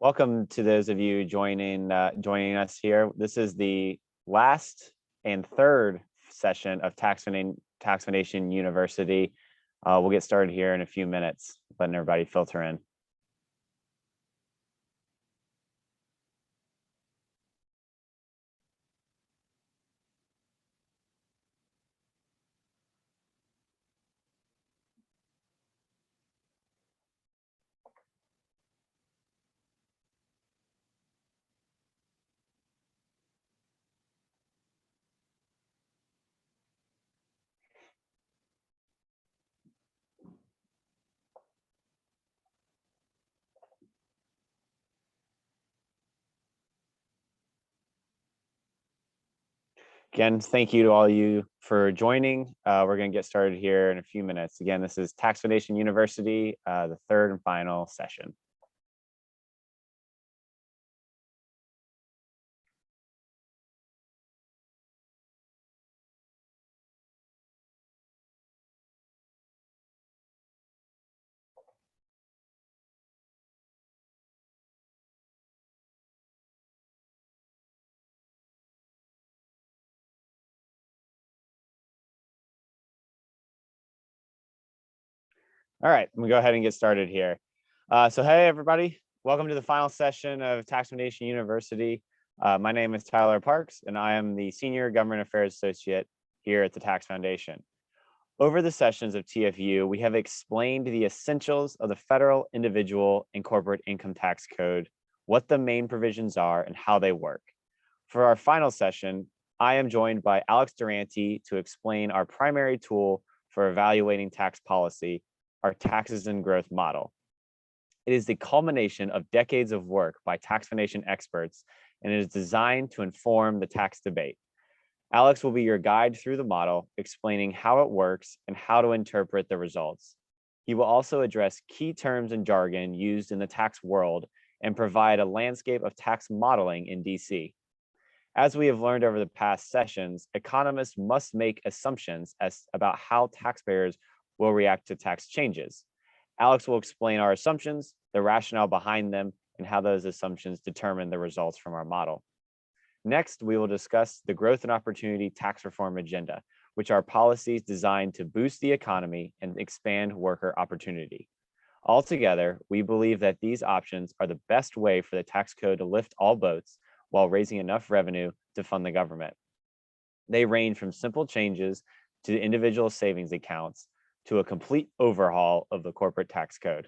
Welcome to those of you joining us here. This is the last and third session of Tax Foundation University. We'll get started here in a few minutes, letting everybody filter in. Again, thank you to all of you for joining. We're going to get started here in a few minutes. Again, this is Tax Foundation University, the third and final session. All right, I'm gonna go ahead and get started here. So hey, everybody. Welcome to the final session of Tax Foundation University. My name is Tyler Parks, and I am the Senior Government Affairs Associate here at the Tax Foundation. Over the sessions of TFU, we have explained the essentials of the Federal, Individual, and Corporate Income Tax Code, what the main provisions are, and how they work. For our final session, I am joined by Alex Durante to explain our primary tool for evaluating tax policy, our taxes and growth model. It is the culmination of decades of work by Tax Foundation experts, and it is designed to inform the tax debate. Alex will be your guide through the model, explaining how it works and how to interpret the results. He will also address key terms and jargon used in the tax world and provide a landscape of tax modeling in DC. As we have learned over the past sessions, economists must make assumptions about how taxpayers will react to tax changes. Alex will explain our assumptions, the rationale behind them, and how those assumptions determine the results from our model. Next, we will discuss the growth and opportunity tax reform agenda, which are policies designed to boost the economy and expand worker opportunity. Altogether, we believe that these options are the best way for the tax code to lift all boats while raising enough revenue to fund the government. They range from simple changes to individual savings accounts to a complete overhaul of the corporate tax code.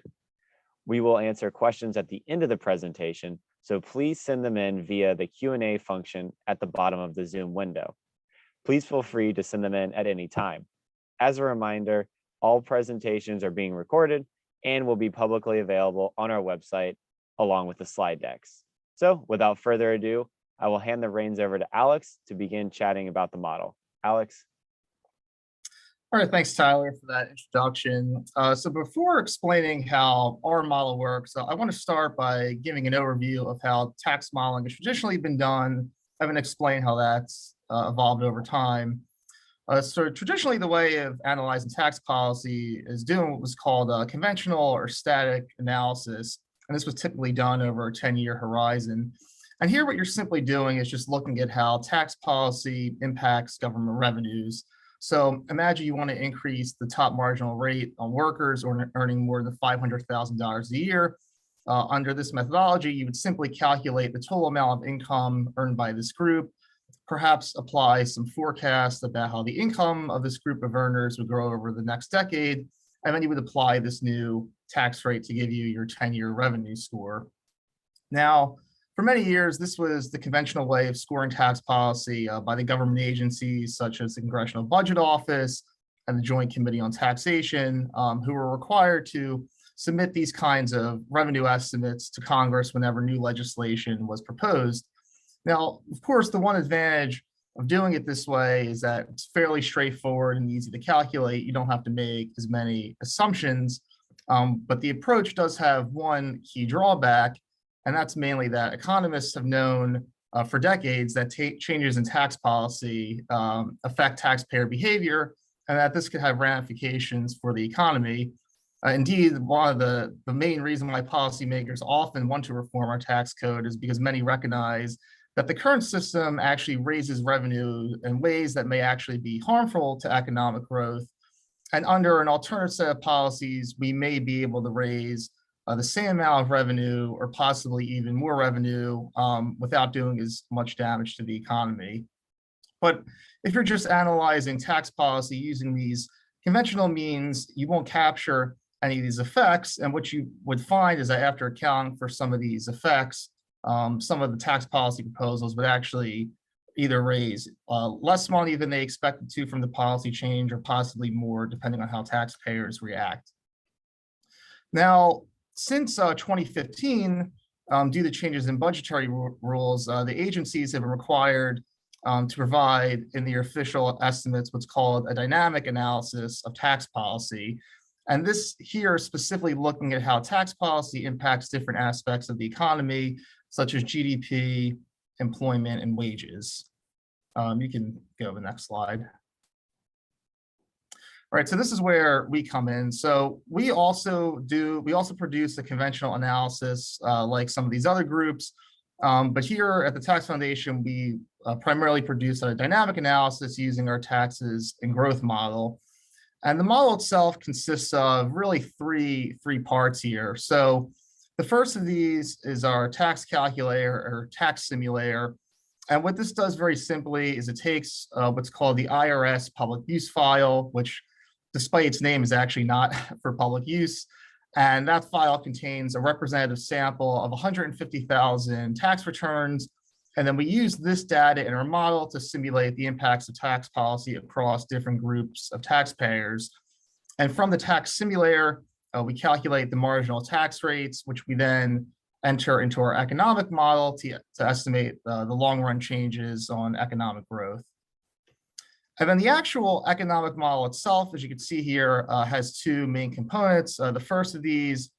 We will answer questions at the end of the presentation, so please send them in via the Q&A function at the bottom of the Zoom window. Please feel free to send them in at any time. As a reminder, all presentations are being recorded and will be publicly available on our website along with the slide decks. So without further ado, I will hand the reins over to Alex to begin chatting about the model. Alex. All right, thanks, Tyler, for that introduction. So before explaining how our model works, I want to start by giving an overview of how tax modeling has traditionally been done. I'm going to explain how that's evolved over time. So traditionally, the way of analyzing tax policy is doing what was called a conventional or static analysis, and this was typically done over a 10-year horizon. And here what you're simply doing is just looking at how tax policy impacts government revenues. So imagine you want to increase the top marginal rate on workers earning more than $500,000 a year. Under this methodology, you would simply calculate the total amount of income earned by this group, perhaps apply some forecasts about how the income of this group of earners would grow over the next decade, and then you would apply this new tax rate to give you your 10-year revenue score. Now, for many years, this was the conventional way of scoring tax policy by the government agencies such as the Congressional Budget Office and the Joint Committee on Taxation, who were required to submit these kinds of revenue estimates to Congress whenever new legislation was proposed. Now, of course, the one advantage of doing it this way is that it's fairly straightforward and easy to calculate. You don't have to make as many assumptions, but the approach does have one key drawback, and that's mainly that economists have known for decades that changes in tax policy affect taxpayer behavior, and that this could have ramifications for the economy. Indeed, one of the main reason why policymakers often want to reform our tax code is because many recognize that the current system actually raises revenue in ways that may actually be harmful to economic growth. And under an alternative set of policies, we may be able to raise the same amount of revenue or possibly even more revenue without doing as much damage to the economy. But if you're just analyzing tax policy using these conventional means, you won't capture any of these effects. And what you would find is that after accounting for some of these effects, some of the tax policy proposals would actually either raise less money than they expected to from the policy change or possibly more, depending on how taxpayers react. Now, since 2015, due to changes in budgetary rules, the agencies have been required to provide in their official estimates what's called a dynamic analysis of tax policy. And this here is specifically looking at how tax policy impacts different aspects of the economy, such as GDP, employment, and wages. You can go to the next slide. All right, so this is where we come in. So we also produce a conventional analysis like some of these other groups. But here at the Tax Foundation, we primarily produce a dynamic analysis using our taxes and growth model. And the model itself consists of really three parts here. So the first of these is our tax calculator or tax simulator. And what this does very simply is it takes what's called the IRS public use file, which despite its name is actually not for public use. And that file contains a representative sample of 150,000 tax returns. And then we use this data in our model to simulate the impacts of tax policy across different groups of taxpayers. And from the tax simulator, we calculate the marginal tax rates, which we then enter into our economic model to estimate the long run changes on economic growth. And then the actual economic model itself, as you can see here, has two main components. The first of these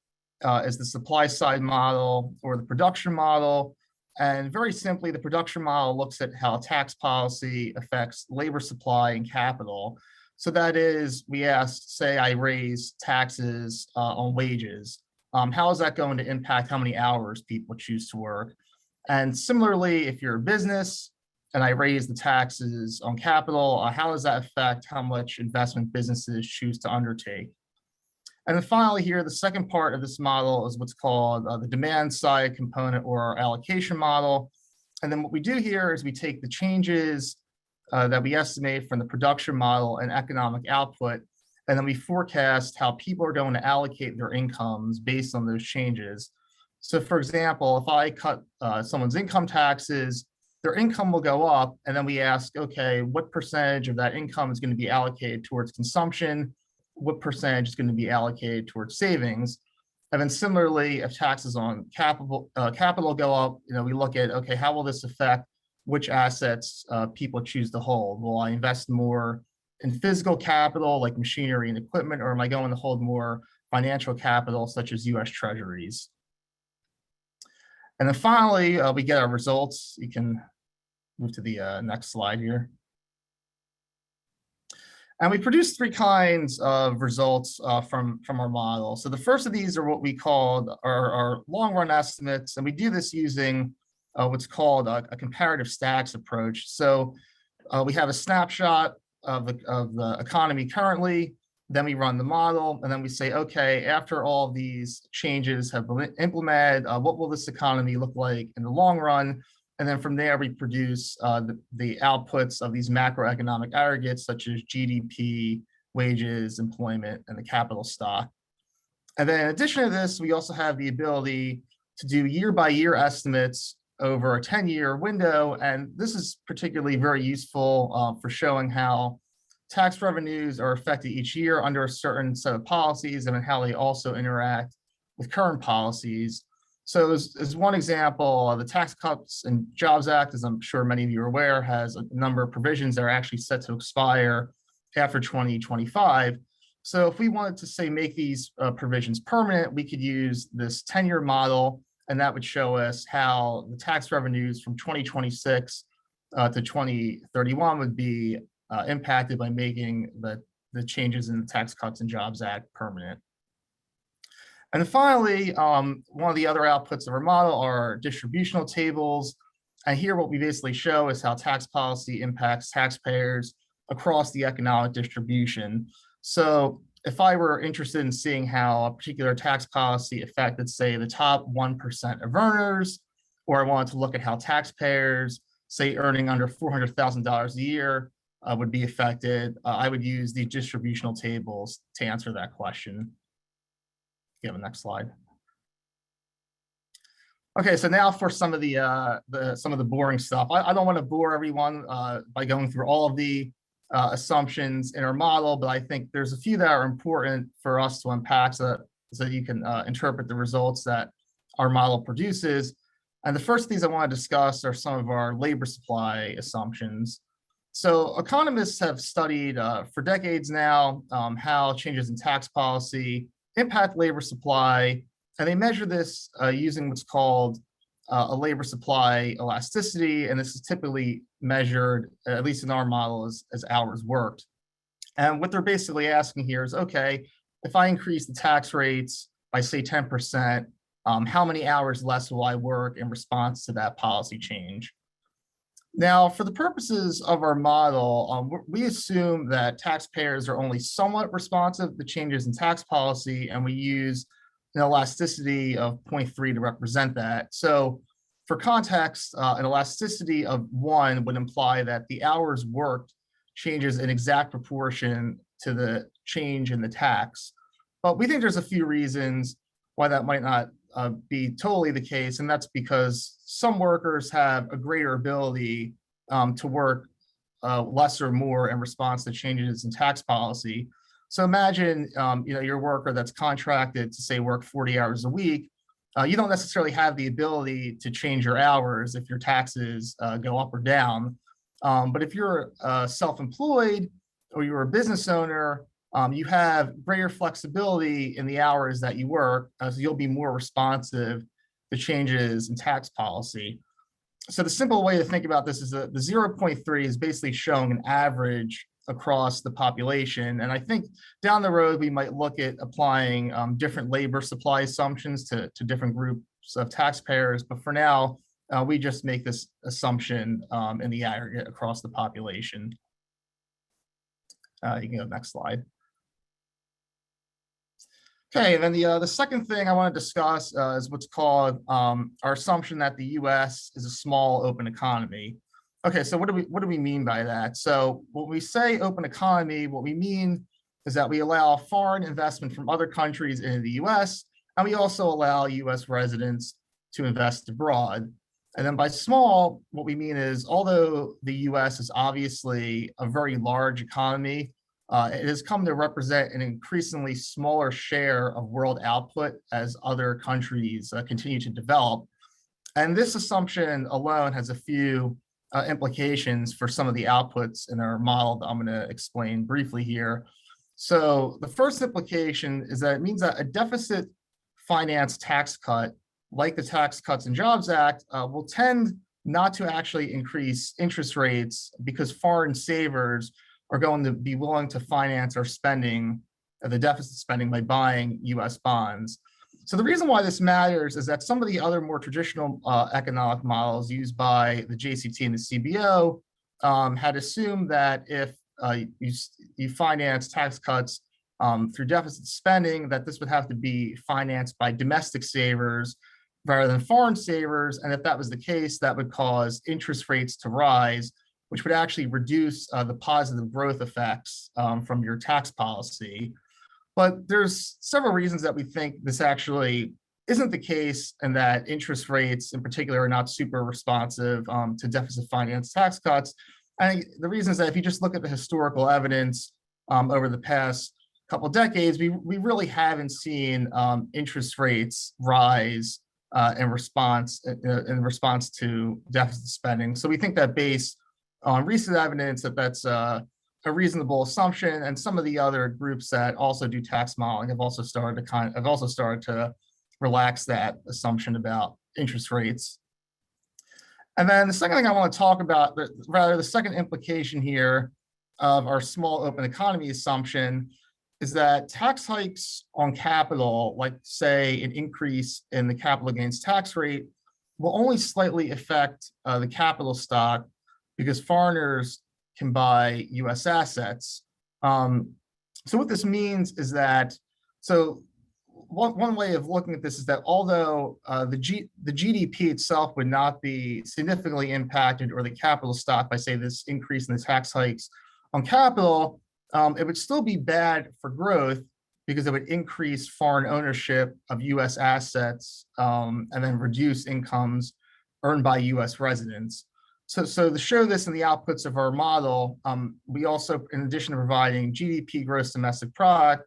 is the supply side model or the production model. And very simply, the production model looks at how tax policy affects labor supply and capital. So that is, we ask, say I raise taxes on wages. How is that going to impact how many hours people choose to work? And similarly, if you're a business and I raise the taxes on capital, how does that affect how much investment businesses choose to undertake? And then finally here, the second part of this model is what's called the demand side component or our allocation model. And then what we do here is we take the changes that we estimate from the production model and economic output, and then we forecast how people are going to allocate their incomes based on those changes. So for example, if I cut someone's income taxes, their income will go up, and then we ask, okay, what percentage of that income is going to be allocated towards consumption? What percentage is going to be allocated towards savings? And then similarly, if taxes on capital go up, we look at, okay, how will this affect which assets people choose to hold? Will I invest more in physical capital like machinery and equipment, or am I going to hold more financial capital such as US Treasuries? And then finally, we get our results. You can move to the next slide here. And we produce three kinds of results from our model. So the first of these are what we call our long run estimates. And we do this using what's called a comparative stacks approach. So we have a snapshot of the economy currently, then we run the model, and then we say, okay, after all these changes have been implemented, what will this economy look like in the long run? And then from there, we produce the outputs of these macroeconomic aggregates, such as GDP, wages, employment, and the capital stock. And then in addition to this, we also have the ability to do year-by-year estimates over a 10-year window. And this is particularly very useful for showing how tax revenues are affected each year under a certain set of policies and how they also interact with current policies. So as one example, the Tax Cuts and Jobs Act, as I'm sure many of you are aware, has a number of provisions that are actually set to expire after 2025. So if we wanted to say make these provisions permanent, we could use this 10-year model, and that would show us how the tax revenues from 2026 to 2031 would be impacted by making the changes in the Tax Cuts and Jobs Act permanent. And finally, one of the other outputs of our model are distributional tables. And here what we basically show is how tax policy impacts taxpayers across the economic distribution. So if I were interested in seeing how a particular tax policy affected, say, the top 1% of earners, or I wanted to look at how taxpayers, say, earning under $400,000 a year would be affected, I would use the distributional tables to answer that question. Give the next slide. Okay, so now for some of the boring stuff. I don't want to bore everyone by going through all of the assumptions in our model, but I think there's a few that are important for us to unpack so that you can interpret the results that our model produces. And the first things I want to discuss are some of our labor supply assumptions. So economists have studied for decades now how changes in tax policy impact labor supply, and they measure this using what's called a labor supply elasticity, and this is typically measured, at least in our model, as hours worked. And what they're basically asking here is, okay, if I increase the tax rates by, say, 10%, how many hours less will I work in response to that policy change? Now, for the purposes of our model, we assume that taxpayers are only somewhat responsive to changes in tax policy, and we use an elasticity of 0.3 to represent that. So for context, an elasticity of 1 would imply that the hours worked changes in exact proportion to the change in the tax. But we think there's a few reasons why that might not be totally the case, and that's because some workers have a greater ability to work less or more in response to changes in tax policy. So imagine your worker that's contracted to, say, work 40 hours a week. You don't necessarily have the ability to change your hours if your taxes go up or down. But if you're self-employed or you're a business owner, you have greater flexibility in the hours that you work, so you'll be more responsive to changes in tax policy. So the simple way to think about this is that the 0.3 is basically showing an average across the population. And I think down the road, we might look at applying different labor supply assumptions to different groups of taxpayers. But for now, we just make this assumption in the aggregate across the population. You can go next slide. Okay, and then the second thing I want to discuss is what's called our assumption that the U.S. is a small open economy. Okay, so what do we mean by that? So when we say open economy, what we mean is that we allow foreign investment from other countries into the U.S., and we also allow U.S. residents to invest abroad. And then by small, what we mean is, although the U.S. is obviously a very large economy, it has come to represent an increasingly smaller share of world output as other countries continue to develop. And this assumption alone has a few implications for some of the outputs in our model that I'm going to explain briefly here. So the first implication is that it means that a deficit finance tax cut, like the Tax Cuts and Jobs Act, will tend not to actually increase interest rates because foreign savers are going to be willing to finance our spending, the deficit spending, by buying US bonds. So the reason why this matters is that some of the other more traditional economic models used by the JCT and the CBO had assumed that if you finance tax cuts through deficit spending, that this would have to be financed by domestic savers rather than foreign savers. And if that was the case, that would cause interest rates to rise, which would actually reduce the positive growth effects from your tax policy. But there's several reasons that we think this actually isn't the case, and that interest rates in particular are not super responsive to deficit finance tax cuts. I think the reason is that if you just look at the historical evidence over the past couple of decades, we really haven't seen interest rates rise in response to deficit spending. So we think that based on recent evidence that's a reasonable assumption, and some of the other groups that also do tax modeling have also started to relax that assumption about interest rates. And then the second thing I want to talk about, rather the second implication here of our small open economy assumption, is that tax hikes on capital, like say an increase in the capital gains tax rate, will only slightly affect the capital stock because foreigners can buy US assets. So what this means is that, so one way of looking at this is that although the GDP itself would not be significantly impacted, or the capital stock, by say this increase in the tax hikes on capital, it would still be bad for growth because it would increase foreign ownership of US assets, and then reduce incomes earned by US residents. So to show this in the outputs of our model, we also, in addition to providing GDP, gross domestic product,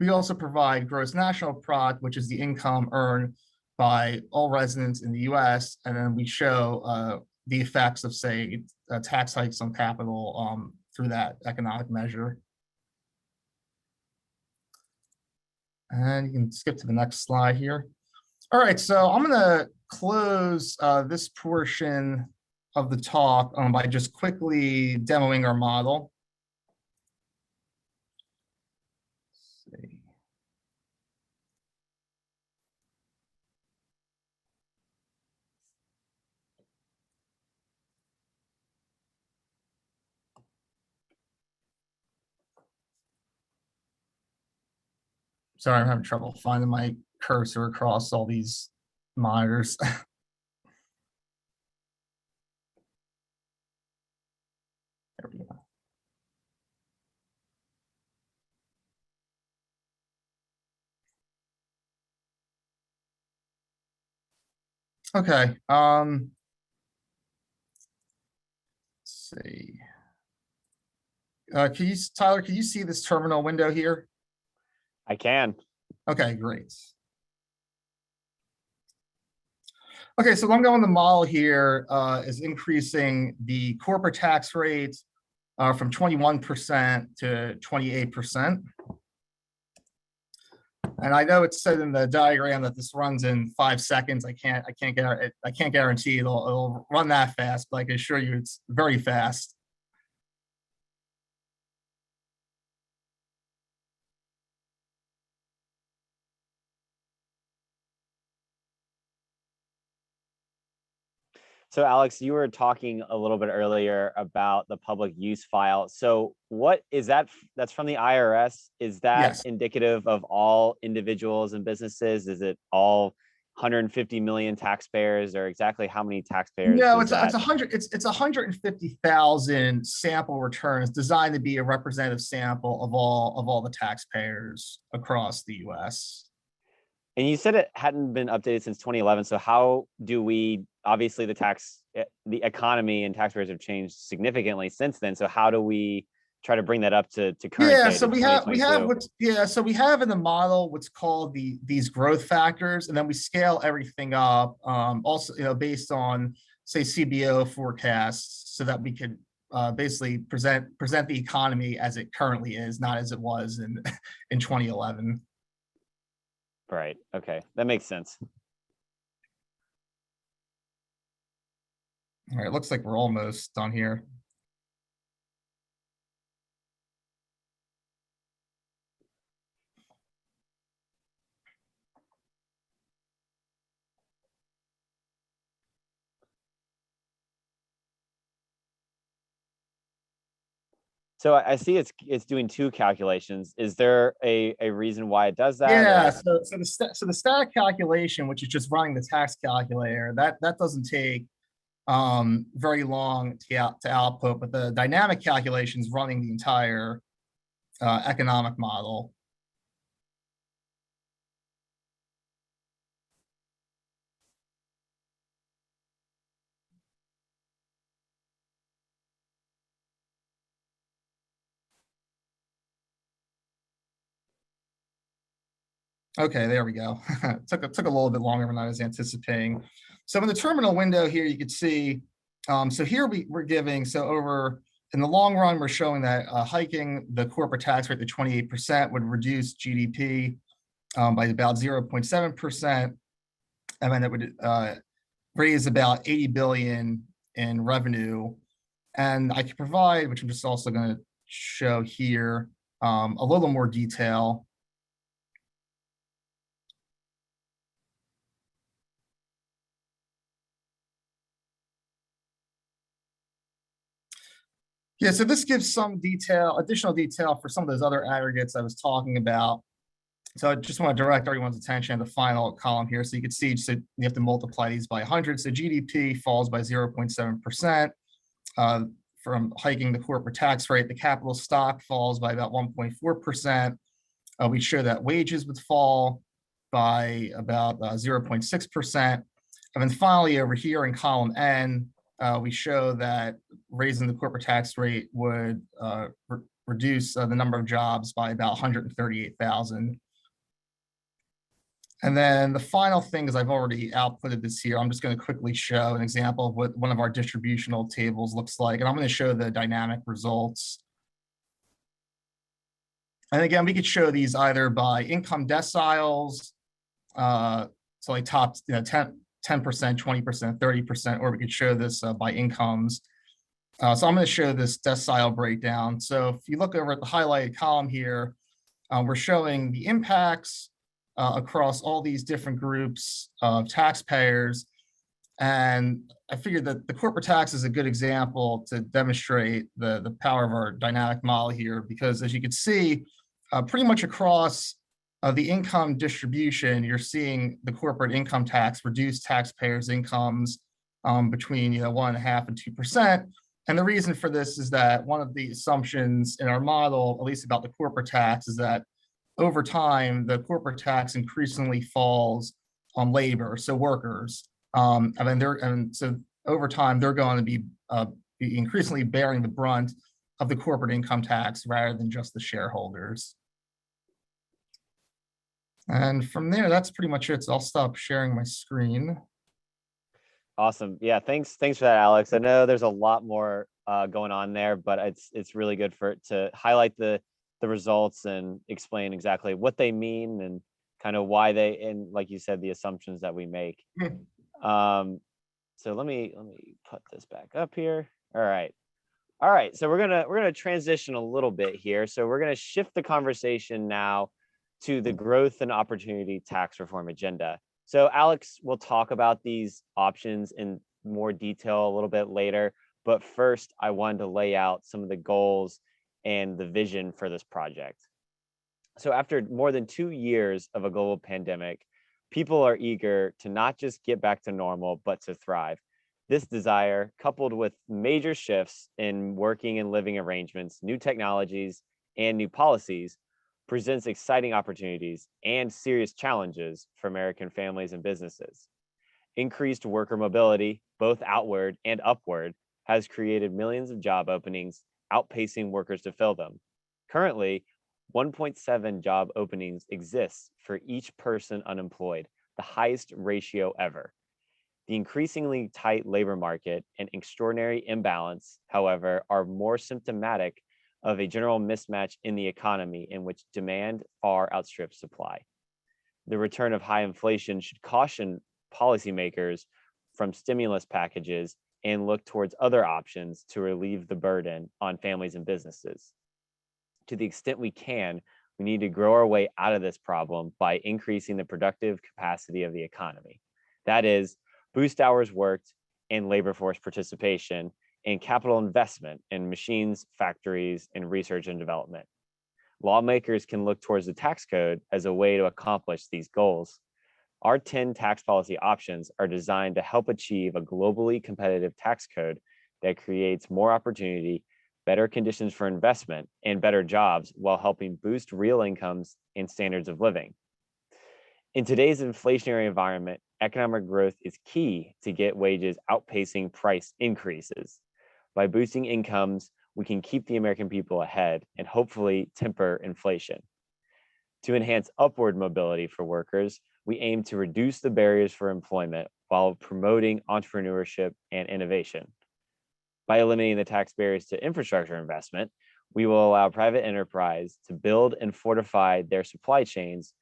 we also provide gross national product, which is the income earned by all residents in the US. And then we show the effects of, say, tax hikes on capital through that economic measure. And you can skip to the next slide here. All right, so I'm gonna close this portion of the talk by just quickly demoing our model. Let's see. Sorry, I'm having trouble finding my cursor across all these monitors. There we go. Okay. Let's see. Tyler, can you see this terminal window here? I can. Okay, great. Okay, so what I'm going to model here is increasing the corporate tax rate from 21% to 28%. And I know it's said in the diagram that this runs in 5 seconds. I can't guarantee it'll run that fast, but I can assure you it's very fast. So Alex, you were talking a little bit earlier about the public use file. So what is that? That's from the IRS. Is that Yes. indicative of all individuals and businesses? Is it all 150 million taxpayers, or exactly how many taxpayers? No, it's 150,000 sample returns designed to be a representative sample of all the taxpayers across the US. And you said it hadn't been updated since 2011. So how do we, obviously the economy and taxpayers have changed significantly since then. So how do we try to bring that up to current Yeah, day, so to we have 2022? so we have in the model what's called these growth factors, and then we scale everything up, also based on, say, CBO forecasts, so that we could basically present the economy as it currently is, not as it was in 2011. Right. Okay. That makes sense. All right, looks like we're almost done here. So I see it's doing 2 calculations. Is there a reason why it does that? Yeah, or- so the static calculation, which is just running the tax calculator, that doesn't take very long to output, but the dynamic calculation is running the entire economic model. Okay, there we go. Took a little bit longer than I was anticipating. So in the terminal window here, you could see, so here we're giving, so over in the long run, we're showing that hiking the corporate tax rate to 28% would reduce GDP by about 0.7%. And then it would raise about 80 billion in revenue. And I could provide, which I'm just also going to show here, a little more detail. Yeah, so this gives some detail, additional detail for some of those other aggregates I was talking about. So I just want to direct everyone's attention to the final column here. So you can see, so you have to multiply these by 100. So GDP falls by 0.7%. From hiking the corporate tax rate, the capital stock falls by about 1.4%. We show that wages would fall by about 0.6%. And then finally, over here in column N, we show that raising the corporate tax rate would reduce the number of jobs by about 138,000. And then the final thing is I've already outputted this here. I'm just going to quickly show an example of what one of our distributional tables looks like. And I'm going to show the dynamic results. And again, we could show these either by income deciles, so like top 10%, 20%, 30%, or we could show this by incomes. So I'm going to show this decile breakdown. So if you look over at the highlighted column here, we're showing the impacts across all these different groups of taxpayers. And I figured that the corporate tax is a good example to demonstrate the power of our dynamic model here, because as you can see, pretty much across the income distribution, you're seeing the corporate income tax reduce taxpayers' incomes between 1.5% and 2%. And the reason for this is that one of the assumptions in our model, at least about the corporate tax, is that over time, the corporate tax increasingly falls on labor, so workers. So over time, they're going to be increasingly bearing the brunt of the corporate income tax rather than just the shareholders. And from there, that's pretty much it. So I'll stop sharing my screen. Awesome. Yeah, thanks for that, Alex. I know there's a lot more going on there, but it's really good to highlight the results and explain exactly what they mean and kind of why they, and like you said, the assumptions that we make. So let me put this back up here. All right. So we're gonna transition a little bit here. So we're gonna shift the conversation now to the growth and opportunity tax reform agenda. So Alex will talk about these options in more detail a little bit later, but first I wanted to lay out some of the goals and the vision for this project. So after more than 2 years of a global pandemic, people are eager to not just get back to normal, but to thrive. This desire, coupled with major shifts in working and living arrangements, new technologies, and new policies, presents exciting opportunities and serious challenges for American families and businesses. Increased worker mobility, both outward and upward, has created millions of job openings, outpacing workers to fill them. Currently, 1.7 job openings exists for each person unemployed, the highest ratio ever. The increasingly tight labor market and extraordinary imbalance, however, are more symptomatic of a general mismatch in the economy in which demand far outstrips supply. The return of high inflation should caution policymakers from stimulus packages and look towards other options to relieve the burden on families and businesses. To the extent we can, we need to grow our way out of this problem by increasing the productive capacity of the economy. That is, boost hours worked and labor force participation and capital investment in machines, factories, and research and development. Lawmakers can look towards the tax code as a way to accomplish these goals. Our 10 tax policy options are designed to help achieve a globally competitive tax code that creates more opportunity, better conditions for investment, and better jobs while helping boost real incomes and standards of living. In today's inflationary environment, economic growth is key to get wages outpacing price increases. By boosting incomes, we can keep the American people ahead and hopefully temper inflation. To enhance upward mobility for workers, we aim to reduce the barriers for employment while promoting entrepreneurship and innovation. By eliminating the tax barriers to infrastructure investment, we will allow private enterprise to build and fortify their supply chains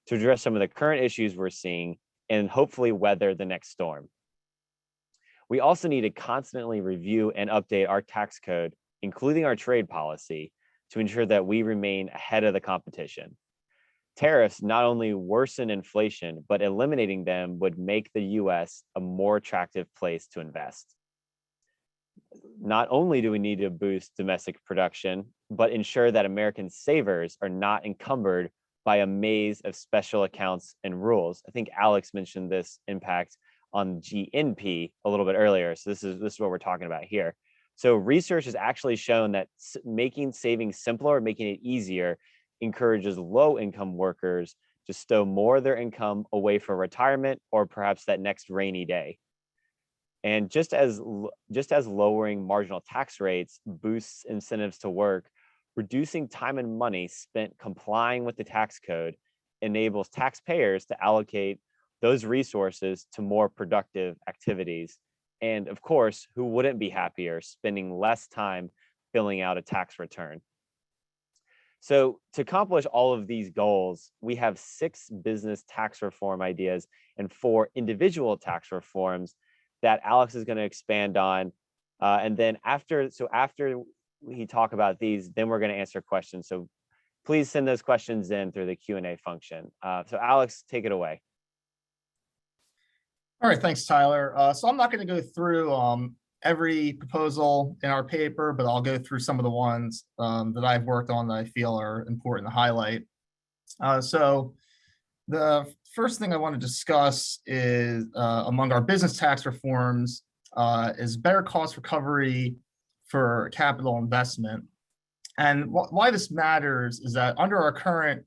to address some of the current issues we're seeing and hopefully weather the next storm. We also need to constantly review and update our tax code, including our trade policy, to ensure that we remain ahead of the competition. Tariffs not only worsen inflation, but eliminating them would make the US a more attractive place to invest. Not only do we need to boost domestic production, but ensure that American savers are not encumbered by a maze of special accounts and rules. I think Alex mentioned this impact on GNP a little bit earlier. So this is what we're talking about here. So research has actually shown that making saving simpler, making it easier, encourages low-income workers to stow more of their income away for retirement or perhaps that next rainy day. And just as lowering marginal tax rates boosts incentives to work, reducing time and money spent complying with the tax code enables taxpayers to allocate those resources to more productive activities. And of course, who wouldn't be happier spending less time filling out a tax return? So to accomplish all of these goals, we have 6 business tax reform ideas and 4 individual tax reforms that Alex is going to expand on. And then after we talk about these, then we're going to answer questions. So please send those questions in through the Q&A function. So Alex, take it away. All right, thanks, Tyler. So I'm not going to go through every proposal in our paper, but I'll go through some of the ones that I've worked on that I feel are important to highlight. So the first thing I want to discuss is among our business tax reforms is better cost recovery for capital investment. And why this matters is that under our current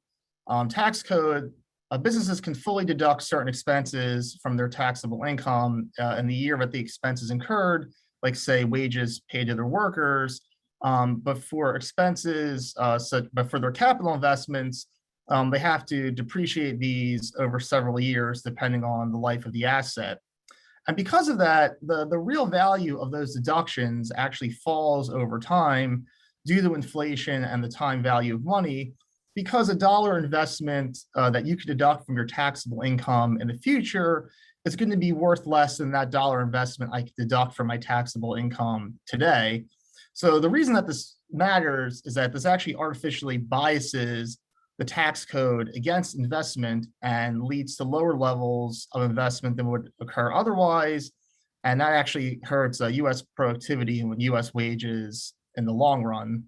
tax code, businesses can fully deduct certain expenses from their taxable income in the year that the expenses incurred, like say wages paid to their workers, but for expenses, but for their capital investments, they have to depreciate these over several years depending on the life of the asset. And because of that, the real value of those deductions actually falls over time due to inflation and the time value of money, because a dollar investment that you could deduct from your taxable income in the future is going to be worth less than that dollar investment I could deduct from my taxable income today. So the reason that this matters is that this actually artificially biases the tax code against investment and leads to lower levels of investment than would occur otherwise. And that actually hurts US productivity and US wages in the long run.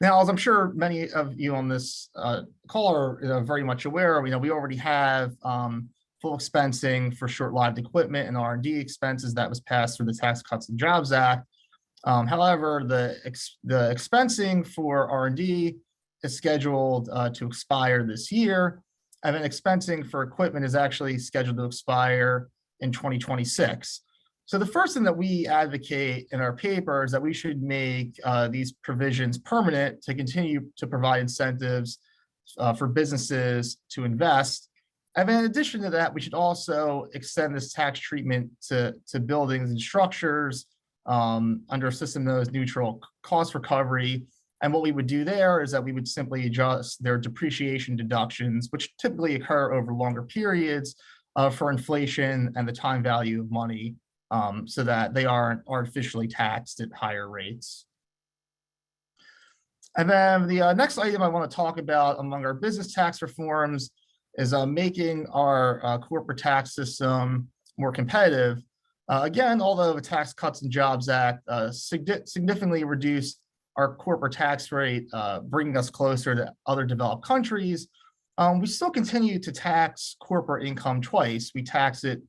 Now, as I'm sure many of you on this call are very much aware, we already have full expensing for short-lived equipment and R&D expenses that was passed through the Tax Cuts and Jobs Act. However, the expensing for R&D is scheduled to expire this year, and then expensing for equipment is actually scheduled to expire in 2026. So the first thing that we advocate in our paper is that we should make these provisions permanent to continue to provide incentives for businesses to invest. And then in addition to that, we should also extend this tax treatment to buildings and structures under a system known as neutral cost recovery. And what we would do there is that we would simply adjust their depreciation deductions, which typically occur over longer periods for inflation and the time value of money, so that they aren't artificially taxed at higher rates. And then the next item I want to talk about among our business tax reforms is making our corporate tax system more competitive. Again, although the Tax Cuts and Jobs Act significantly reduced our corporate tax rate, bringing us closer to other developed countries, we still continue to tax corporate income twice. We tax it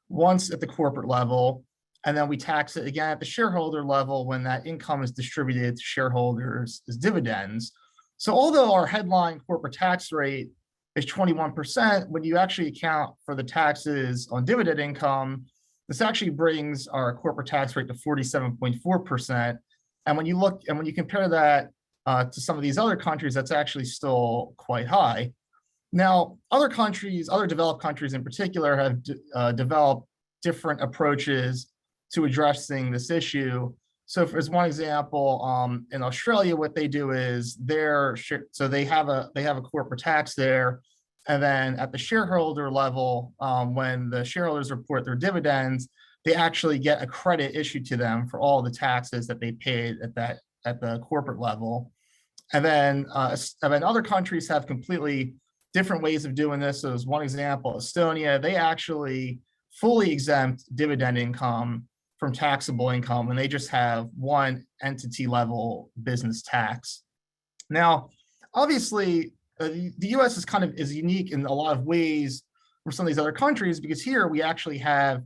once at the corporate level, and then we tax it again at the shareholder level when that income is distributed to shareholders as dividends. So although our headline corporate tax rate is 21%, when you actually account for the taxes on dividend income, this actually brings our corporate tax rate to 47.4%. And when you compare that to some of these other countries, that's actually still quite high. Now, other countries, other developed countries in particular, have developed different approaches to addressing this issue. So, as one example, in Australia, what they do is they have a corporate tax there, and then at the shareholder level, when the shareholders report their dividends, they actually get a credit issued to them for all the taxes that they paid at the corporate level. And then other countries have completely different ways of doing this. So as one example, Estonia, they actually fully exempt dividend income from taxable income, and they just have one entity level business tax. Now, obviously, the U.S. is unique in a lot of ways from some of these other countries, because here we actually have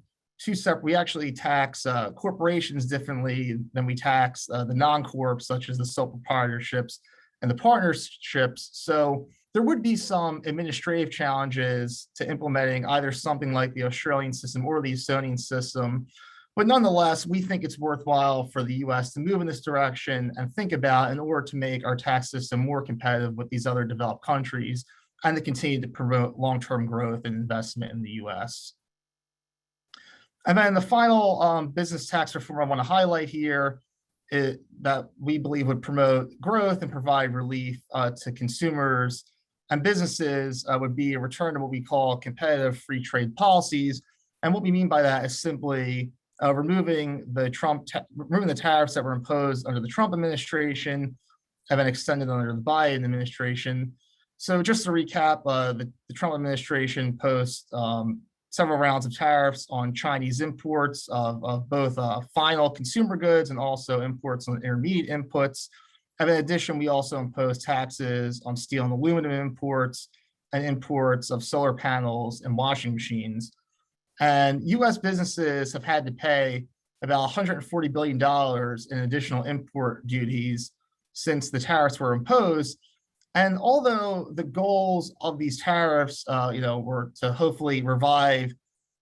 we actually tax corporations differently than we tax the non-corps, such as the sole proprietorships and the partnerships. So there would be some administrative challenges to implementing either something like the Australian system or the Estonian system. But nonetheless, we think it's worthwhile for the US to move in this direction and think about in order to make our tax system more competitive with these other developed countries and to continue to promote long-term growth and investment in the US. And then the final business tax reform I want to highlight here that we believe would promote growth and provide relief to consumers and businesses would be a return to what we call competitive free trade policies. And what we mean by that is simply removing the tariffs that were imposed under the Trump administration and then extended under the Biden administration. So just to recap, the Trump administration imposed several rounds of tariffs on Chinese imports of both final consumer goods and also imports on intermediate inputs. And in addition, we also imposed taxes on steel and aluminum imports and imports of solar panels and washing machines. And US businesses have had to pay about $140 billion in additional import duties since the tariffs were imposed. And although the goals of these tariffs, were to hopefully revive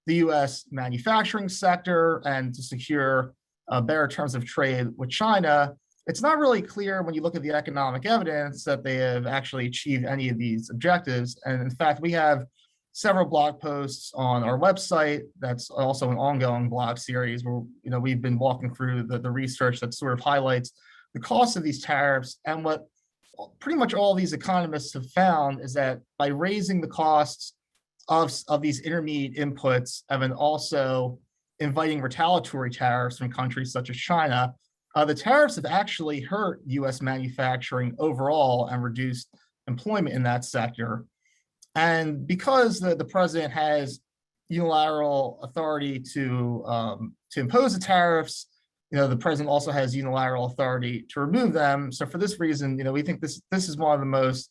the U.S. manufacturing sector and to secure better terms of trade with China, it's not really clear when you look at the economic evidence that they have actually achieved any of these objectives. And in fact, we have several blog posts on our website. That's also an ongoing blog series where we've been walking through the research that sort of highlights the cost of these tariffs. And what pretty much all these economists have found is that by raising the costs of these intermediate inputs and then also inviting retaliatory tariffs from countries such as China, the tariffs have actually hurt US manufacturing overall and reduced employment in that sector. And because the president has unilateral authority to impose the tariffs, the president also has unilateral authority to remove them. So for this reason, we think this is one of the most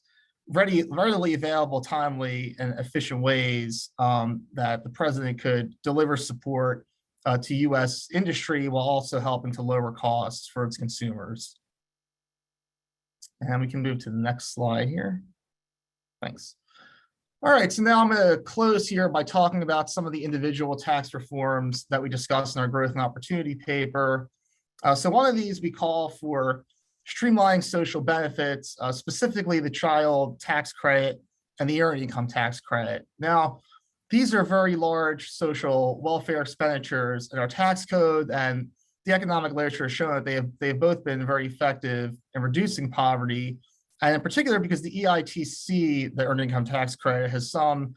readily available, timely, and efficient ways that the president could deliver support to U.S. industry while also helping to lower costs for its consumers. And we can move to the next slide here. Thanks. All right, so now I'm going to close here by talking about some of the individual tax reforms that we discussed in our growth and opportunity paper. So one of these we call for streamlining social benefits, specifically the child tax credit and the earned income tax credit. Now, these are very large social welfare expenditures in our tax code, and the economic literature has shown that they've both been very effective in reducing poverty. And in particular, because the EITC, the earned income tax credit, has some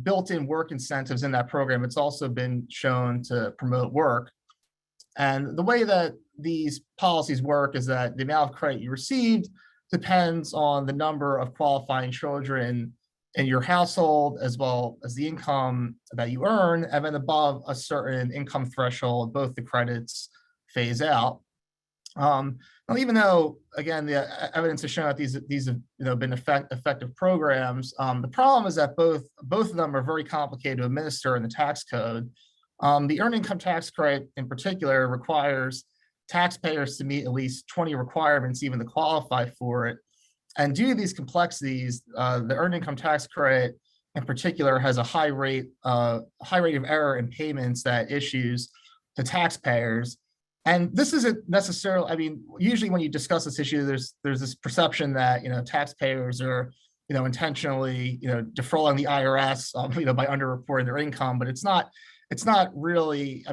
built-in work incentives in that program, it's also been shown to promote work. And the way that these policies work is that the amount of credit you received depends on the number of qualifying children in your household, as well as the income that you earn, and then above a certain income threshold, both the credits phase out. Now, even though, again, the evidence has shown that these have been effective programs, the problem is that both of them are very complicated to administer in the tax code. The earned income tax credit, in particular, requires taxpayers to meet at least 20 requirements even to qualify for it. And due to these complexities, the earned income tax credit, in particular, has a high rate of error in payments that issues to taxpayers. And this isn't necessarily, usually when you discuss this issue, there's this perception that, taxpayers are, intentionally, defrauding the IRS, by underreporting their income, but it's not really,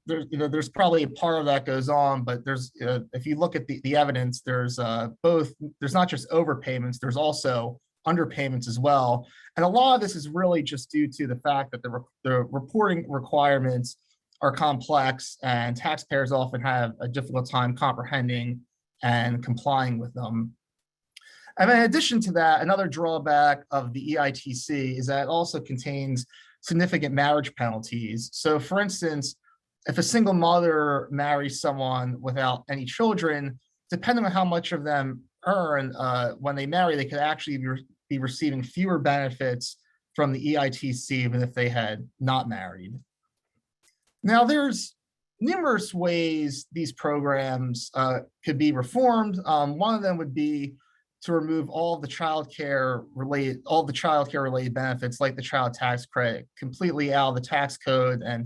there's probably a part of that goes on, but there's, if you look at the evidence, there's not just overpayments, there's also underpayments as well. And a lot of this is really just due to the fact that the reporting requirements are complex and taxpayers often have a difficult time comprehending and complying with them. And then in addition to that, another drawback of the EITC is that it also contains significant marriage penalties. So for instance, if a single mother marries someone without any children, depending on how much of them earn when they marry, they could actually be receiving fewer benefits from the EITC than if they had not married. Now, there's numerous ways these programs could be reformed. One of them would be to remove all the childcare related benefits, like the child tax credit, completely out of the tax code and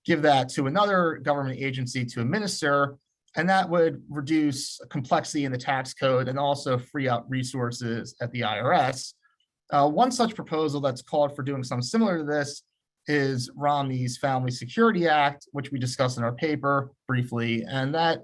give that to another government agency to administer. And that would reduce complexity in the tax code and also free up resources at the IRS. One such proposal that's called for doing something similar to this is Romney's Family Security Act, which we discussed in our paper briefly. And that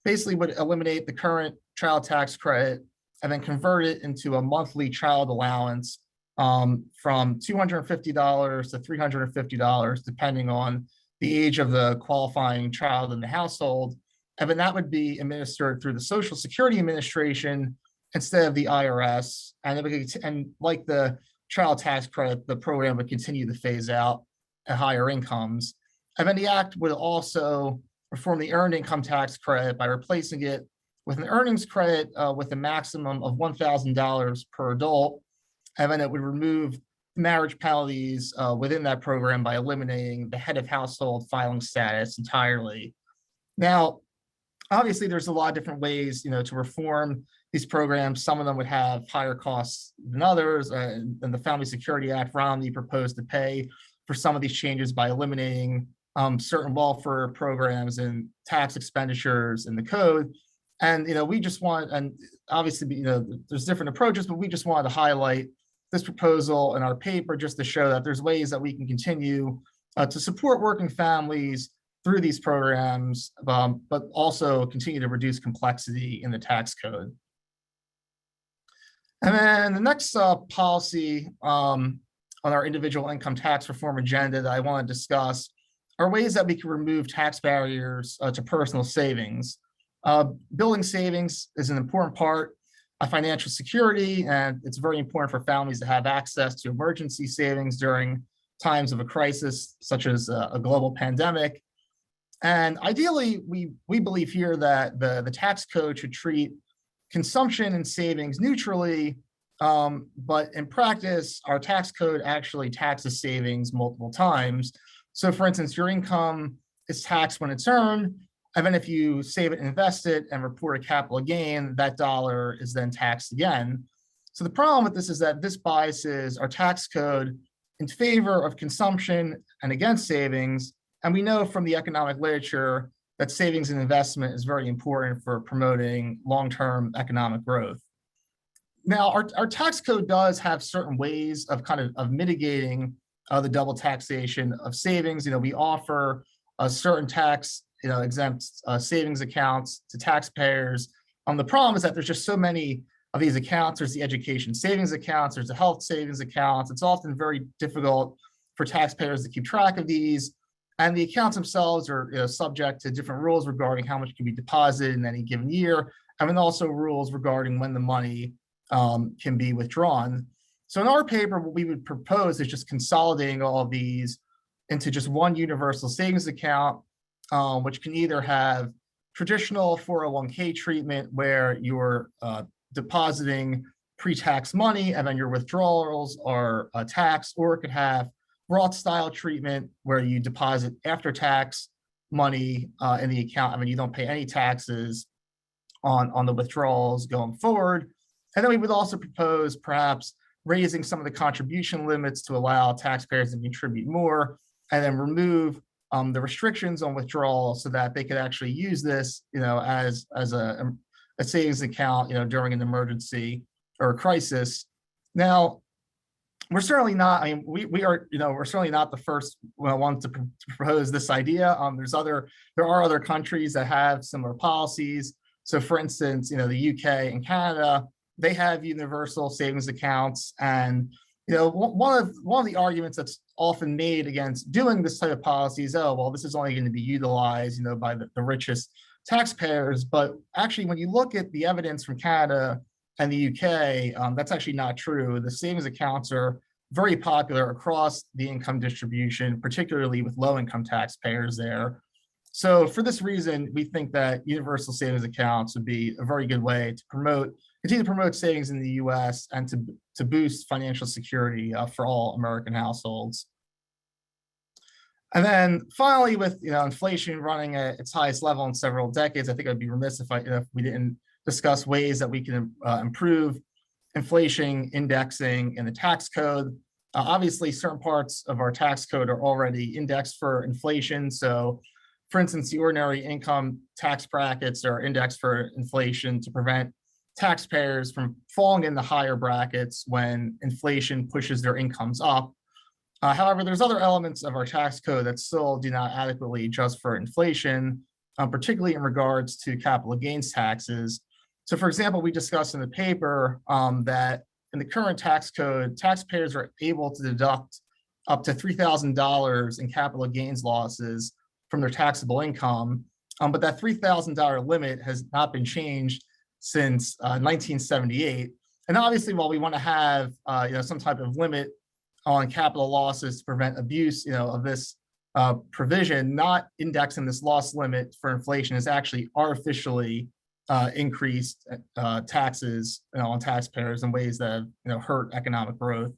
basically would eliminate the current child tax credit and then convert it into a monthly child allowance from $250 to $350, depending on the age of the qualifying child in the household. And then that would be administered through the Social Security Administration instead of the IRS. And like the child tax credit, the program would continue to phase out at higher incomes. And then the act would also reform the earned income tax credit by replacing it with an earnings credit with a maximum of $1,000 per adult. And then it would remove marriage penalties within that program by eliminating the head of household filing status entirely. Now, obviously, there's a lot of different ways, to reform these programs. Some of them would have higher costs than others. And the Family Security Act, Romney proposed to pay for some of these changes by eliminating certain welfare programs and tax expenditures in the code. And we just want, and obviously, there's different approaches, but we just wanted to highlight this proposal in our paper just to show that there's ways that we can continue to support working families through these programs, but also continue to reduce complexity in the tax code. And then the next policy on our individual income tax reform agenda that I want to discuss are ways that we can remove tax barriers to personal savings. Building savings is an important part of financial security, and it's very important for families to have access to emergency savings during times of a crisis, such as a global pandemic. And ideally, we believe here that the tax code should treat consumption and savings neutrally, but in practice, our tax code actually taxes savings multiple times. So for instance, your income is taxed when it's earned, and then if you save it, invest it, and report a capital gain, that dollar is then taxed again. So the problem with this is that this biases our tax code in favor of consumption and against savings. And we know from the economic literature that savings and investment is very important for promoting long-term economic growth. Now, our tax code does have certain ways of mitigating the double taxation of savings. We offer a certain tax exempt savings accounts to taxpayers. The problem is that there's just so many of these accounts. There's the education savings accounts, there's the health savings accounts. It's often very difficult for taxpayers to keep track of these. And the accounts themselves are subject to different rules regarding how much can be deposited in any given year, and then also rules regarding when the money can be withdrawn. So in our paper, what we would propose is just consolidating all of these into just one universal savings account, which can either have traditional 401k treatment where you're depositing pre-tax money and then your withdrawals are taxed, or it could have Roth style treatment where you deposit after-tax money in the account. I mean, you don't pay any taxes on the withdrawals going forward. And then we would also propose perhaps raising some of the contribution limits to allow taxpayers to contribute more, and then remove the restrictions on withdrawal so that they could actually use this, as a savings account, during an emergency or a crisis. Now, we're certainly not, we are, we're certainly not the first ones to propose this idea. There are other countries that have similar policies. So for instance, the UK and Canada, they have universal savings accounts. And, one of the arguments that's often made against doing this type of policy is, oh, well, this is only going to be utilized, by the richest taxpayers. But actually, when you look at the evidence from Canada and the UK, that's actually not true. The savings accounts are very popular across the income distribution, particularly with low income taxpayers there. So for this reason, we think that universal savings accounts would be a very good way to continue to promote savings in the US and to boost financial security for all American households. And then finally, with inflation running at its highest level in several decades, I think I'd be remiss if we didn't discuss ways that we can improve inflation indexing in the tax code. Obviously, certain parts of our tax code are already indexed for inflation. So, for instance, the ordinary income tax brackets are indexed for inflation to prevent taxpayers from falling in the higher brackets when inflation pushes their incomes up. However, there's other elements of our tax code that still do not adequately adjust for inflation, particularly in regards to capital gains taxes. So, for example, we discussed in the paper that in the current tax code, taxpayers are able to deduct up to $3,000 in capital gains losses from their taxable income, but that $3,000 limit has not been changed since 1978. And obviously, while we want to have some type of limit on capital losses to prevent abuse, of this provision, not indexing this loss limit for inflation has actually artificially increased taxes on taxpayers in ways that hurt economic growth.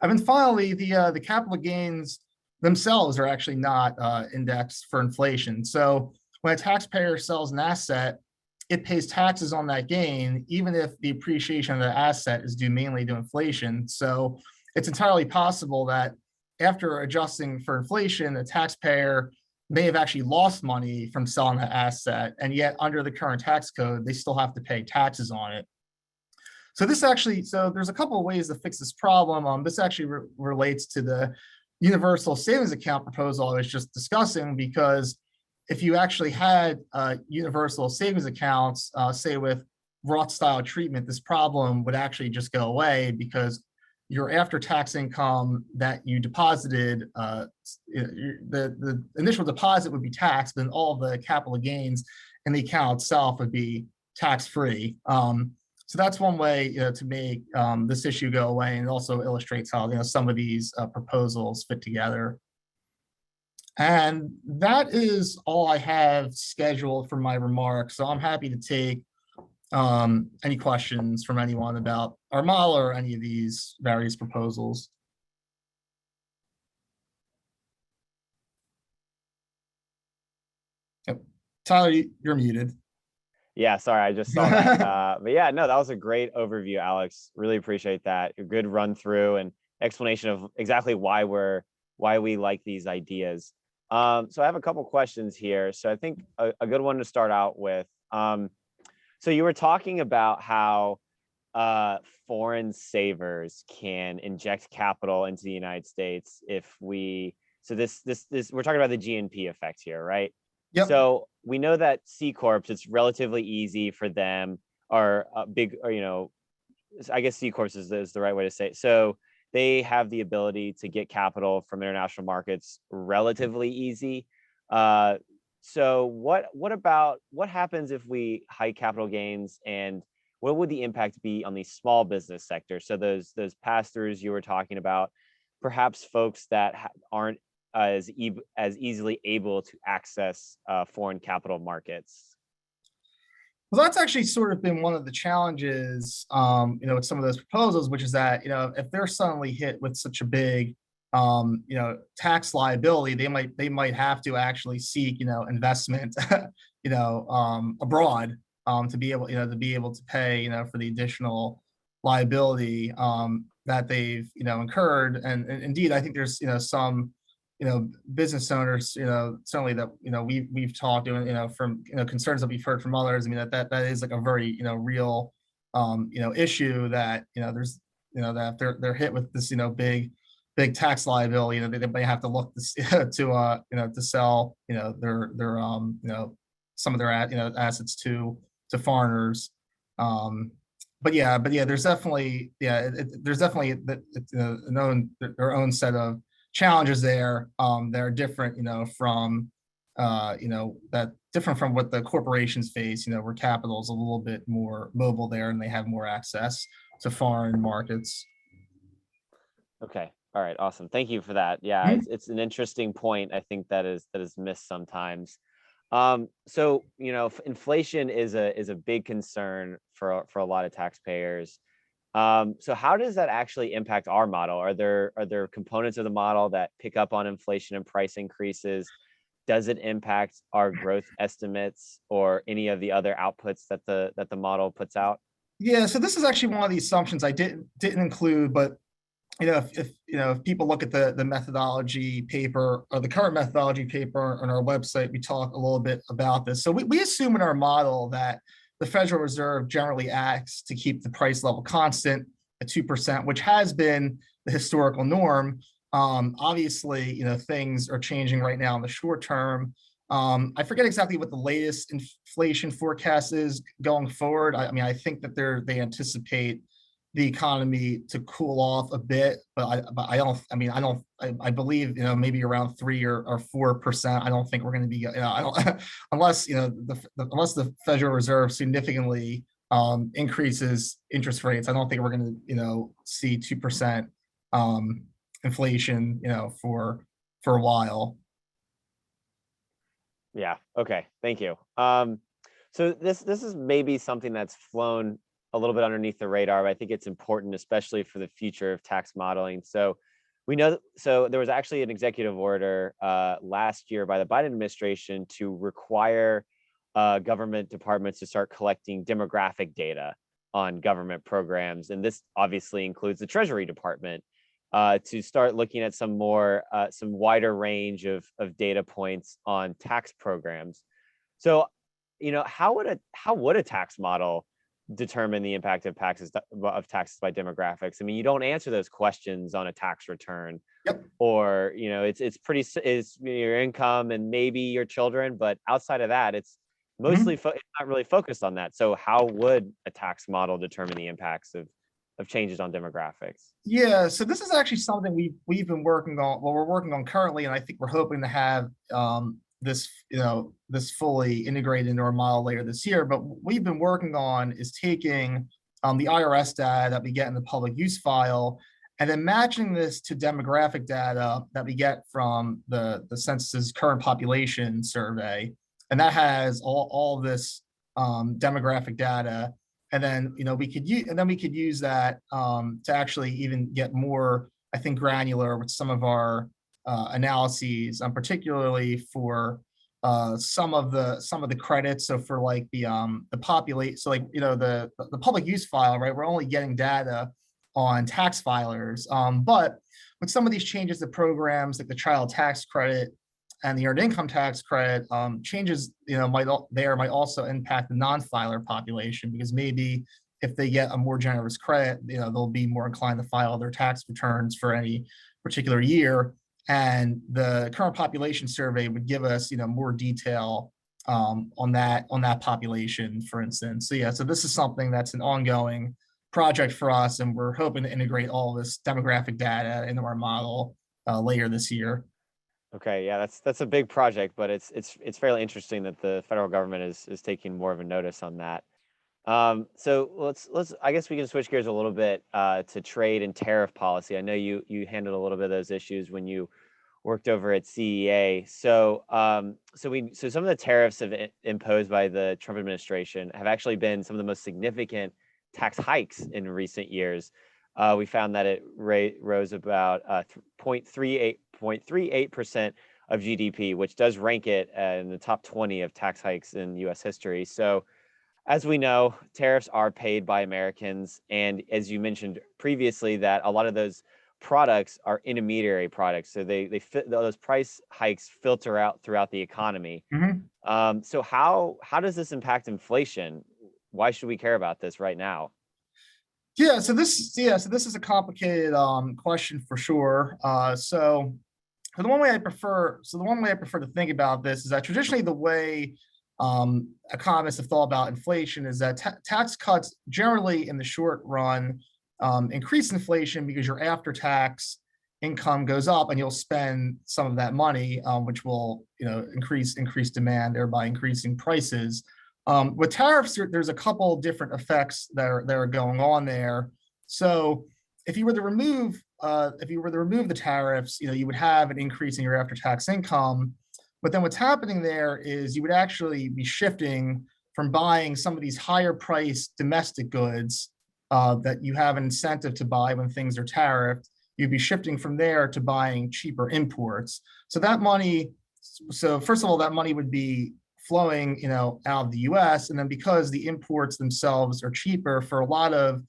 And then finally, the capital gains themselves are actually not indexed for inflation. So when a taxpayer sells an asset, it pays taxes on that gain, even if the appreciation of the asset is due mainly to inflation. So it's entirely possible that after adjusting for inflation, the taxpayer may have actually lost money from selling the asset, and yet under the current tax code, they still have to pay taxes on it. So there's a couple of ways to fix this problem. This actually relates to the universal savings account proposal I was just discussing, because if you actually had universal savings accounts, say with Roth style treatment, this problem would actually just go away, because your after-tax income that you deposited, the initial deposit would be taxed, and all the capital gains in the account itself would be tax-free. So that's one way to make this issue go away, and it also illustrates how some of these proposals fit together. And that is all I have scheduled for my remarks. So I'm happy to take any questions from anyone about our model or any of these various proposals. Yep. Tyler, you're muted. Yeah, sorry, I just saw that. But yeah, no, that was a great overview, Alex. Really appreciate that. A good run through and explanation of exactly why we like these ideas. So I have a couple questions here. So I think a good one to start out with. So you were talking about how foreign savers can inject capital into the United States if we. So this we're talking about the GNP effect here, right? Yep. So we know that C corps, it's relatively easy for them, or big, or I guess C corps is the right way to say it. So they have the ability to get capital from international markets relatively easy. So what happens if we hike capital gains, and what would the impact be on the small business sector? So those pass-throughs you were talking about, perhaps folks that aren't as easily able to access foreign capital markets. Well, that's actually sort of been one of the challenges, with some of those proposals, which is that, if they're suddenly hit with such a big, tax liability, they might have to actually seek, investment, abroad, to be able to pay, for the additional liability that they've, incurred. And indeed, I think there's, some business owners, certainly that, we've talked to, from, concerns that we've heard from others. I mean, that is like a very, real, issue that, there's, that they're hit with this, big tax liability. They may have to look to sell, their, some of their, assets to foreigners. But yeah, there's definitely, there's definitely their own set of challenges there that are different, from that different from what the corporations face, where capital is a little bit more mobile there and they have more access to foreign markets. Okay. All right. Awesome. Thank you for that. Yeah, Mhm. it's an interesting point. I think that is missed sometimes. So inflation is a big concern for a lot of taxpayers. So how does that actually impact our model? Are there components of the model that pick up on inflation and price increases? Does it impact our growth estimates or any of the other outputs that the model puts out? Yeah, so this is actually one of the assumptions I didn't include, but if people look at the methodology paper or the current methodology paper on our website, we talk a little bit about this. So we assume in our model that the Federal Reserve generally acts to keep the price level constant at 2%, which has been the historical norm. Obviously, things are changing right now in the short term. I forget exactly what the latest inflation forecast is going forward. I mean, I think that they anticipate the economy to cool off a bit, but I don't. I mean, I believe maybe around 3 or 4%. I don't think we're going to be. I don't unless unless the Federal Reserve significantly increases interest rates. I don't think we're going to see 2% inflation for a while. Yeah. Okay. Thank you. So this is maybe something that's flown a little bit underneath the radar, but I think it's important, especially for the future of tax modeling. So there was actually an executive order last year by the Biden administration to require government departments to start collecting demographic data on government programs, and this obviously includes the Treasury Department, to start looking at some wider range of data points on tax programs. So, how would a tax model determine the impact of taxes by demographics? I mean, you don't answer those questions on a tax return, Yep. or it's your income and maybe your children, but outside of that, it's mostly Mhm. it's not really focused on that. So, how would a tax model determine the impacts of changes on demographics? Yeah, so this is actually something we've been working on. Well, we're working on currently, and I think we're hoping to have this fully integrated into our model later this year. But what we've been working on is taking the IRS data that we get in the public use file, and then matching this to demographic data that we get from the census's current population survey, and that has all of this demographic data. And then we could use that to actually even get more, I think, granular with some of our analyses, particularly for some of the credits. So for like the populate, so like the public use file, right? We're only getting data on tax filers, but with some of these changes to programs like the child tax credit and the earned income tax credit, changes might also impact the non-filer population, because maybe if they get a more generous credit, they'll be more inclined to file their tax returns for any particular year. And the current population survey would give us more detail on that population, for instance. So yeah, so this is something that's an ongoing project for us, and we're hoping to integrate all this demographic data into our model later this year. Okay, yeah, that's a big project, but it's fairly interesting that the federal government is taking more of a notice on that. So let's I guess we can switch gears a little bit to trade and tariff policy. I know you handled a little bit of those issues when you worked over at CEA. So some of the tariffs imposed by the Trump administration have actually been some of the most significant tax hikes in recent years. We found that it rose about 0.38% of GDP, which does rank it in the top 20 of tax hikes in U.S. history. So, as we know, tariffs are paid by Americans, and as you mentioned previously, that a lot of those products are intermediary products, so they fit those price hikes filter out throughout the economy. Mhm. So how does this impact inflation? Why should we care about this right now? So this is a complicated question for sure. So the one way I prefer to think about this is that traditionally the way economists have thought about inflation is that tax cuts generally in the short run increase inflation because your after tax income goes up and you'll spend some of that money, which will, increase demand, thereby increasing prices. With tariffs, there's a couple different effects that are going on there. So if you were to remove the tariffs, you would have an increase in your after-tax income. But then what's happening there is you would actually be shifting from buying some of these higher priced domestic goods that you have an incentive to buy when things are tariffed. You'd be shifting from there to buying cheaper imports. So first of all, that money would be flowing, out of the U.S. And then because the imports themselves are cheaper for a lot of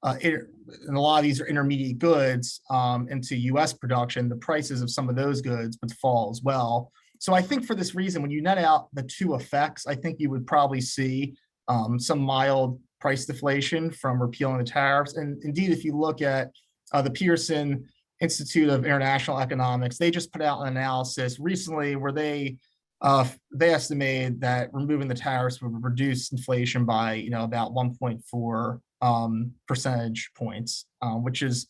and a lot of these are intermediate goods into U.S. production, the prices of some of those goods would fall as well. So I think for this reason, when you net out the two effects, I think you would probably see some mild price deflation from repealing the tariffs. And indeed, if you look at the Pearson Institute of International Economics, they just put out an analysis recently where they estimated that removing the tariffs would reduce inflation by about 1.4 percentage points, which is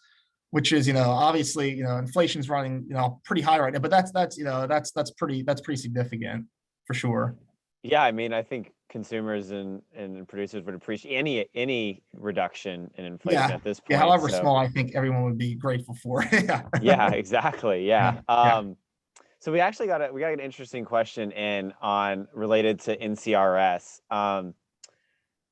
obviously inflation's running pretty high right now, but that's pretty significant for sure. Yeah, I mean, I think consumers and producers would appreciate any reduction in inflation at this point. Yeah, however small, I think everyone would be grateful for. Yeah, exactly. Yeah. Yeah. So we actually got an interesting question related to NCRS.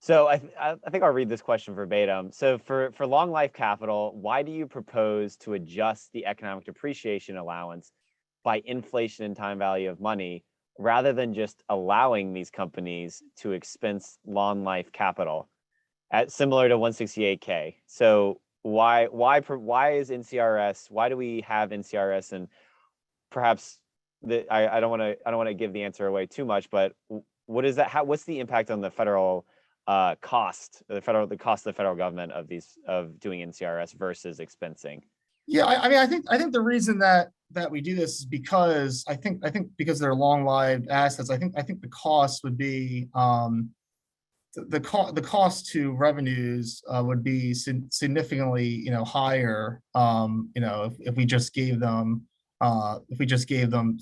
So I think I'll read this question verbatim. So for long life capital, why do you propose to adjust the economic depreciation allowance by inflation and time value of money, rather than just allowing these companies to expense long life capital at similar to 168K? So why is NCRS? Why do we have NCRS? And perhaps I don't want to give the answer away too much, but what is that? What's the impact on the federal cost of the federal government of doing NCRS versus expensing? Yeah, I think the reason that we do this is because I think because they're long-lived assets. I think the cost would be the cost to revenues would be significantly higher if we just gave them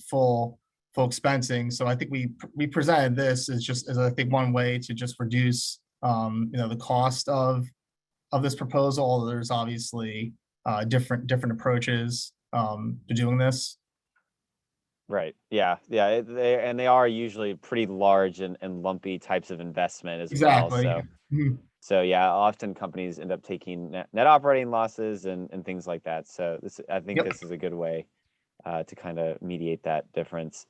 full expensing. So I think we presented this as I think one way to just reduce the cost of this proposal. Although there's obviously different approaches to doing this. Right. Yeah. They are usually pretty large and lumpy types of investment as well. So So yeah, often companies end up taking net operating losses and things like that. So I think this is a good way to kind of mediate that difference.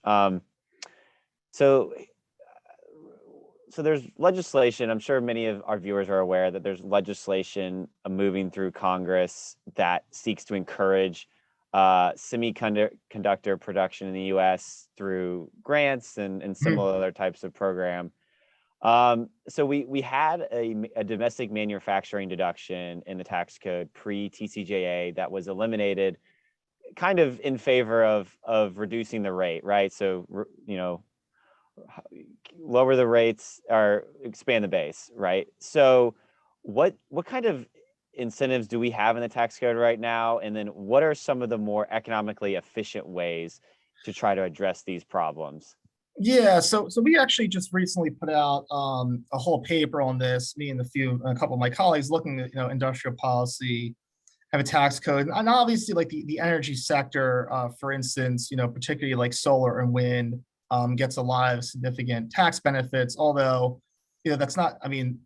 So there's legislation. I'm sure many of our viewers are aware that there's legislation moving through Congress that seeks to encourage semiconductor production in the U.S. through grants and similar other types of program. So we had a domestic manufacturing deduction in the tax code pre-TCJA that was eliminated kind of in favor of reducing the rate, right? So, lower the rates or expand the base, right? So what kind of incentives do we have in the tax code right now? And then what are some of the more economically efficient ways to try to address these problems? Yeah, so we actually just recently put out a whole paper on this, me and a couple of my colleagues, looking at industrial policy, have a tax code, and obviously like the energy sector, for instance, particularly like solar and wind, gets a lot of significant tax benefits. Although that's not, I mean,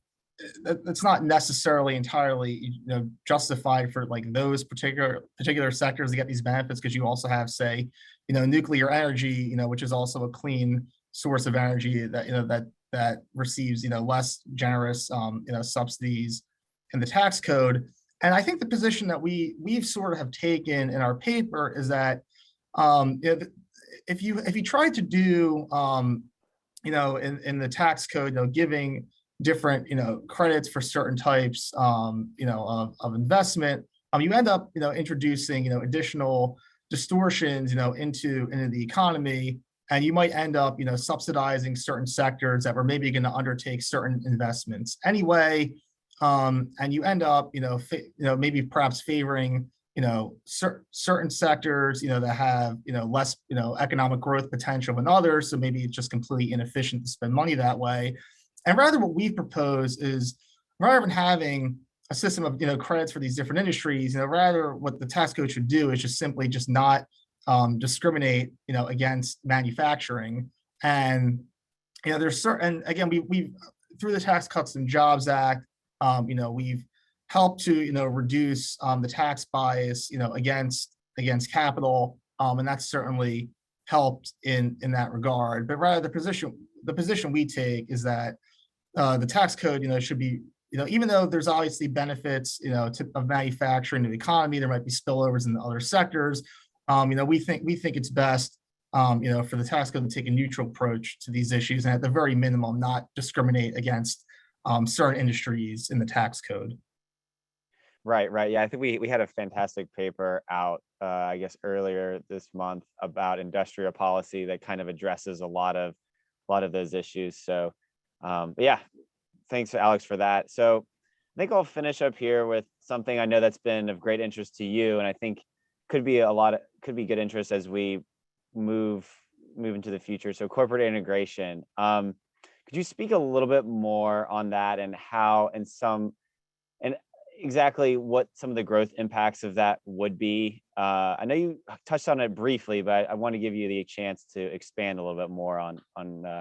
that's not necessarily entirely justified for like those particular sectors to get these benefits, because you also have, say, nuclear energy, which is also a clean source of energy that receives less generous subsidies in the tax code. And I think the position that we've sort of have taken in our paper is that if you try to do in the tax code, giving different credits for certain types of investment, you end up introducing additional distortions into the economy, and you might end up subsidizing certain sectors that were maybe going to undertake certain investments anyway, and you end up maybe perhaps favoring certain sectors, that have, less, economic growth potential than others. So maybe it's just completely inefficient to spend money that way. And rather what we propose is rather than having a system of, credits for these different industries, rather what the tax code should do is just simply just not discriminate, against manufacturing. And, there's certain, again, we've through the Tax Cuts and Jobs Act, we've helped to, reduce the tax bias, against capital. And that's certainly helped in that regard. But rather the position we take is that the tax code, should be, even though there's obviously benefits, of manufacturing to the economy, there might be spillovers in the other sectors. We think it's best, for the tax code to take a neutral approach to these issues, and at the very minimum, not discriminate against certain industries in the tax code. Right. Yeah, I think we had a fantastic paper out, I guess earlier this month about industrial policy that kind of addresses a lot of those issues. So, but yeah, thanks, Alex, for that. So I think I'll finish up here with something I know that's been of great interest to you, and I think could be good interest as we move into the future. So corporate integration. Could you speak a little bit more on that and how and exactly what some of the growth impacts of that would be? I know you touched on it briefly, but I want to give you the chance to expand a little bit more on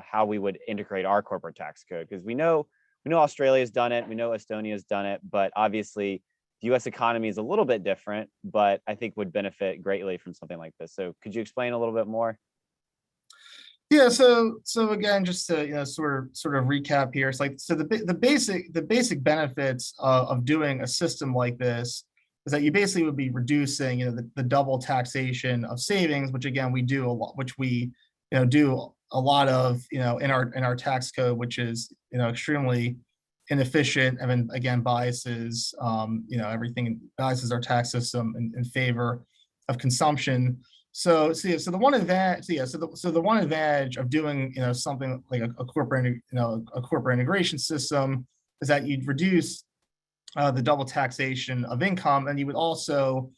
how we would integrate our corporate tax code, because we know Australia's done it, we know Estonia's done it, but obviously the U.S. economy is a little bit different, but I think would benefit greatly from something like this. So could you explain a little bit more? Yeah, so again, just to sort of recap here, it's like, so the basic benefits of doing a system like this is that you basically would be reducing, the double taxation of savings, which again we do a lot, which we do a lot of, in our tax code, which is extremely inefficient, and then again biases, everything, biases our tax system in favor of consumption. So the one advantage, the one advantage of doing, something like a corporate, a corporate integration system is that you'd reduce the double taxation of income, and you would also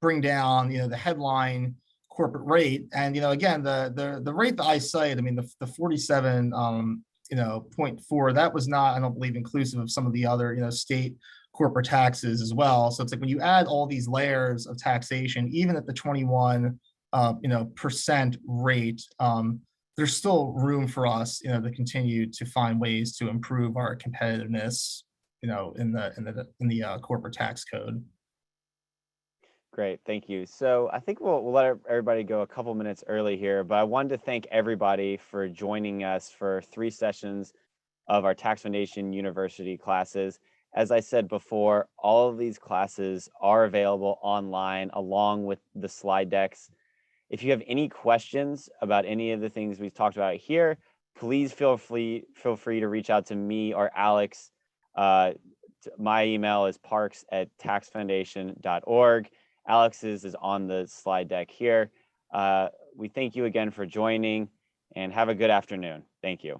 bring down, the headline corporate rate. And again, the rate that I cite, I mean, the 47 0.4, that was not, I don't believe, inclusive of some of the other, state corporate taxes as well. So it's like when you add all these layers of taxation, even at the 21 percent rate, there's still room for us, to continue to find ways to improve our competitiveness, in the corporate tax code. Great, thank you. So I think we'll let everybody go a couple minutes early here, but I wanted to thank everybody for joining us for 3 sessions of our Tax Foundation University classes. As I said before, all of these classes are available online along with the slide decks. If you have any questions about any of the things we've talked about here, please feel free to reach out to me or Alex. My email is parks@taxfoundation.org. Alex's is on the slide deck here. We thank you again for joining, and have a good afternoon. Thank you.